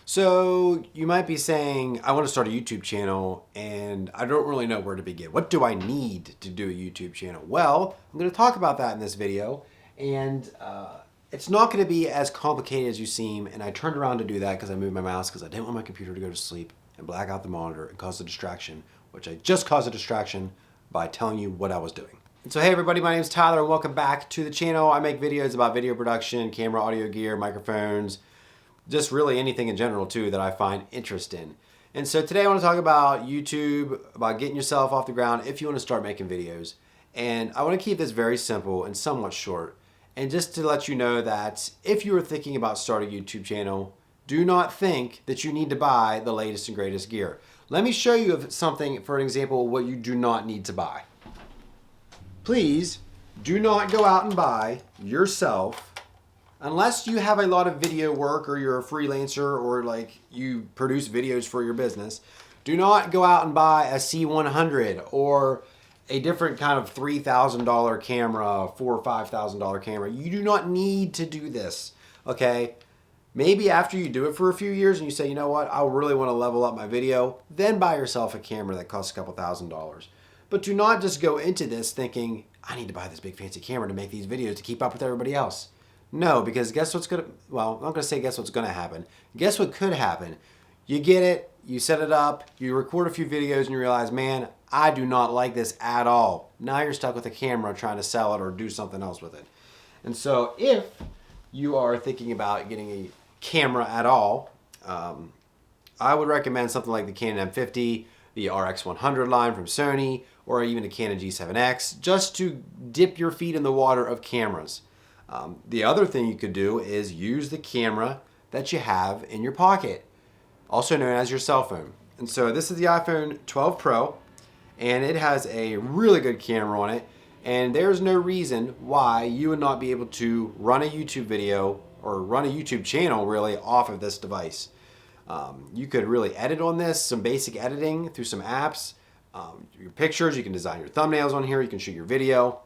So you might be saying, I want to start a YouTube channel and I don't really know where to begin. What do I need to do a YouTube channel? Well, I'm going to talk about that in this video, and it's not going to be as complicated as you seem. And I turned around to do that because I moved my mouse because I didn't want my computer to go to sleep and black out the monitor and cause a distraction, which I just caused a distraction by telling you what I was doing. And so hey everybody, my name is Tyler and welcome back to the channel. I make videos about video production, camera, audio gear, microphones, just really anything in general too that I find interest in. And so today I want to talk about YouTube, about getting yourself off the ground if you want to start making videos. And I want to keep this very simple and somewhat short. And just to let you know that if you are thinking about starting a YouTube channel, do not think that you need to buy the latest and greatest gear. Let me show you something, for an example, what you do not need to buy. Please do not go out and buy yourself, unless you have a lot of video work or you're a freelancer or like you produce videos for your business. Do not go out and buy a C100 or a different kind of $3,000 camera, $4,000 or $5,000 camera. You do not need to do this, okay? Maybe after you do it for a few years and you say, you know what, I really want to level up my video, then buy yourself a camera that costs a couple $1,000s. But do not just go into this thinking, I need to buy this big fancy camera to make these videos to keep up with everybody else. No, because guess what's gonna, well, I'm not gonna say guess what's gonna happen. Guess what could happen? You get it, you set it up, you record a few videos and you realize, man, I do not like this at all. Now you're stuck with a camera trying to sell it or do something else with it. And so if you are thinking about getting a camera at all, I would recommend something like the Canon M50, the RX100 line from Sony, or even a Canon G7X, just to dip your feet in the water of cameras. The other thing you could do is use the camera that you have in your pocket, also known as your cell phone. And so this is the iPhone 12 Pro, and it has a really good camera on it, and there's no reason why you would not be able to run a YouTube video or run a YouTube channel really off of this device. You could really edit on this, some basic editing through some apps. Your pictures, you can design your thumbnails on here, you can shoot your video.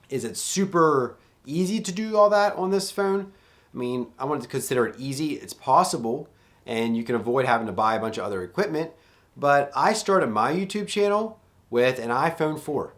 Is it super easy to do all that on this phone? I mean, I wanted to consider it easy. It's possible, and you can avoid having to buy a bunch of other equipment. But I started my YouTube channel with an iPhone 4.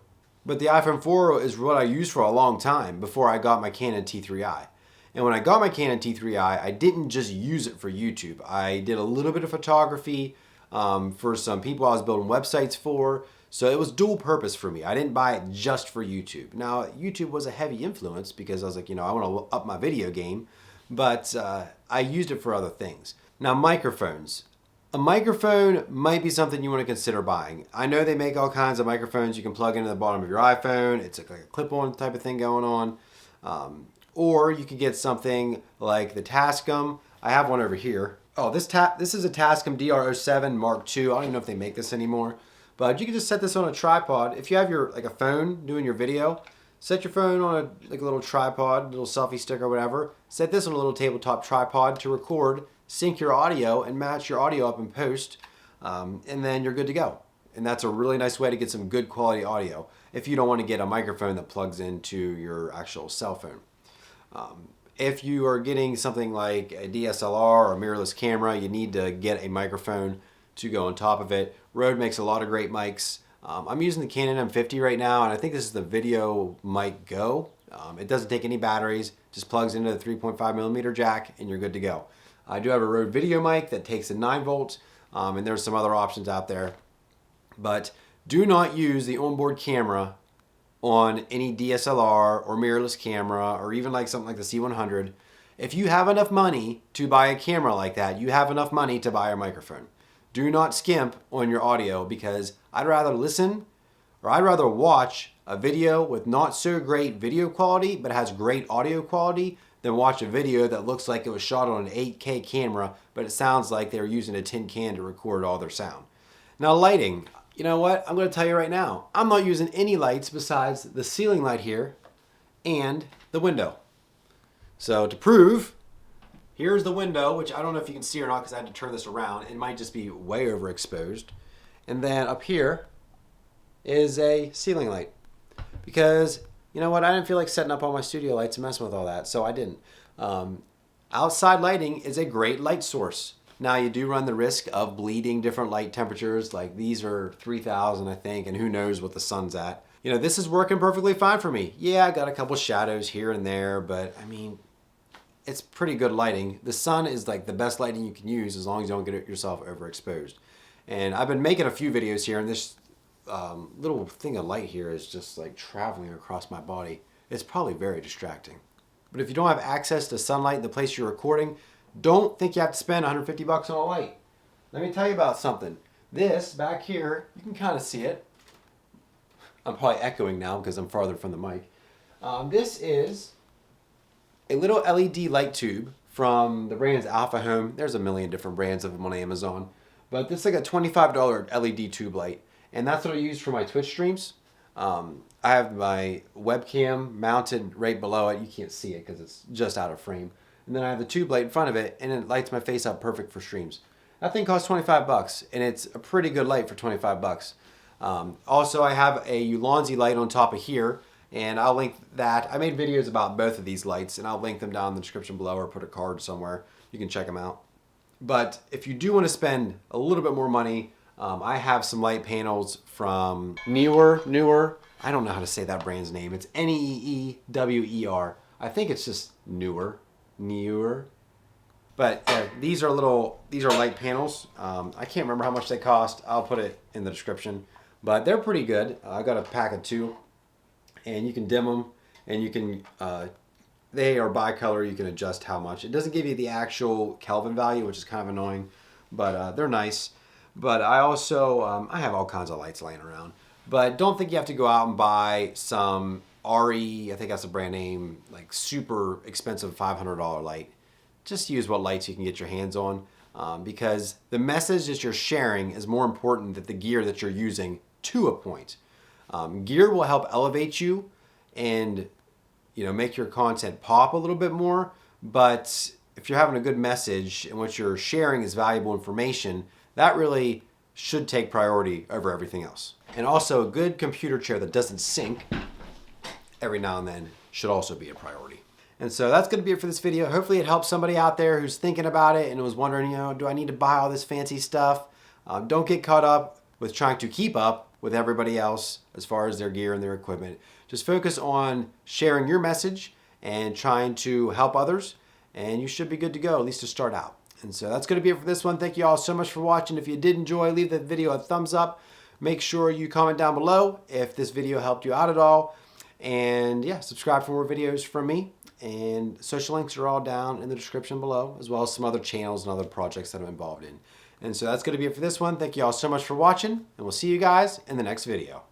But the iPhone 4 is what I used for a long time before I got my Canon T3i. And when I got my Canon T3i, I didn't just use it for YouTube. I did a little bit of photography for some people I was building websites for. So it was dual purpose for me. I didn't buy it just for YouTube. Now, YouTube was a heavy influence because I was like, you know, I want to up my video game. But I used it for other things. Now, microphones. A microphone might be something you want to consider buying. I know they make all kinds of microphones you can plug into the bottom of your iPhone. It's like a clip-on type of thing going on. Or you could get something like the Tascam. I have one over here. Oh, this is a Tascam DR07 Mark II. I don't even know if they make this anymore. But you can just set this on a tripod. If you have your like a phone doing your video, set your phone on a little tripod, little selfie stick or whatever. Set this on a little tabletop tripod to record, sync your audio, and match your audio up in post, and then you're good to go. And that's a really nice way to get some good quality audio if you don't want to get a microphone that plugs into your actual cell phone. If you are getting something like a DSLR or a mirrorless camera, you need to get a microphone to go on top of it. Rode makes a lot of great mics. I'm using the Canon M50 right now, and I think this is the Video Mic Go. It doesn't take any batteries, just plugs into the 3.5mm jack, and you're good to go. I do have a Rode Video Mic that takes a 9 volts, and there's some other options out there. But do not use the onboard camera on any DSLR or mirrorless camera or even like something like the C100. If you have enough money to buy a camera like that, you have enough money to buy a microphone. Do not skimp on your audio, because I'd rather listen or I'd rather watch a video with not so great video quality but has great audio quality than watch a video that looks like it was shot on an 8K camera but it sounds like they were using a tin can to record all their sound. Now, lighting. You know what? I'm going to tell you right now. I'm not using any lights besides the ceiling light here and the window. So to prove, here's the window, which I don't know if you can see or not because I had to turn this around. It might just be way overexposed. And then up here is a ceiling light. Because, you know what? I didn't feel like setting up all my studio lights and messing with all that, so I didn't. Outside lighting is a great light source. Now you do run the risk of bleeding different light temperatures. Like these are 3,000 I think, and who knows what the sun's at. You know, this is working perfectly fine for me. Yeah, I got a couple shadows here and there, but I mean, it's pretty good lighting. The sun is like the best lighting you can use as long as you don't get yourself overexposed. And I've been making a few videos here, and this little thing of light here is just like traveling across my body. It's probably very distracting. But if you don't have access to sunlight in the place you're recording, don't think you have to spend 150 bucks on a light. Let me tell you about something. This back here, you can kind of see it. I'm probably echoing now because I'm farther from the mic. This is a little LED light tube from the brand's Alpha Home. There's a million different brands of them on Amazon. But this is like a $25 LED tube light. And that's what I use for my Twitch streams. I have my webcam mounted right below it. You can't see it because it's just out of frame. And then I have the tube light in front of it, and it lights my face up perfect for streams. That thing costs 25 bucks, and it's a pretty good light for 25 bucks. Also, I have a Ulanzi light on top of here, and I'll link that. I made videos about both of these lights, and I'll link them down in the description below or put a card somewhere. You can check them out. But if you do want to spend a little bit more money, I have some light panels from Neewer. I don't know how to say that brand's name. It's Neewer. I think it's just Neewer. But these are light panels. I can't remember how much they cost. I'll put it in the description. But they're pretty good. I got a pack of 2, and you can dim them, and you can. They are bicolor. You can adjust how much. It doesn't give you the actual Kelvin value, which is kind of annoying, but they're nice. But I also I have all kinds of lights laying around. But don't think you have to go out and buy some RE. I think that's a brand name, like super expensive $500 light. Just use what lights you can get your hands on, because the message that you're sharing is more important than the gear that you're using to a point. Gear will help elevate you and make your content pop a little bit more, but if you're having a good message and what you're sharing is valuable information, that really should take priority over everything else. And also a good computer chair that doesn't sink every now and then should also be a priority. And so that's going to be it for this video. Hopefully it helps somebody out there who's thinking about it and was wondering, do I need to buy all this fancy stuff? Don't get caught up with trying to keep up with everybody else as far as their gear and their equipment. Just focus on sharing your message and trying to help others, and you should be good to go, at least to start out. And so that's going to be it for this one. Thank you all so much for watching. If you did enjoy, leave the video a thumbs up. Make sure you comment down below if this video helped you out at all. And yeah, subscribe for more videos from me. And social links are all down in the description below, as well as some other channels and other projects that I'm involved in. And so that's going to be it for this one. Thank you all so much for watching, and we'll see you guys in the next video.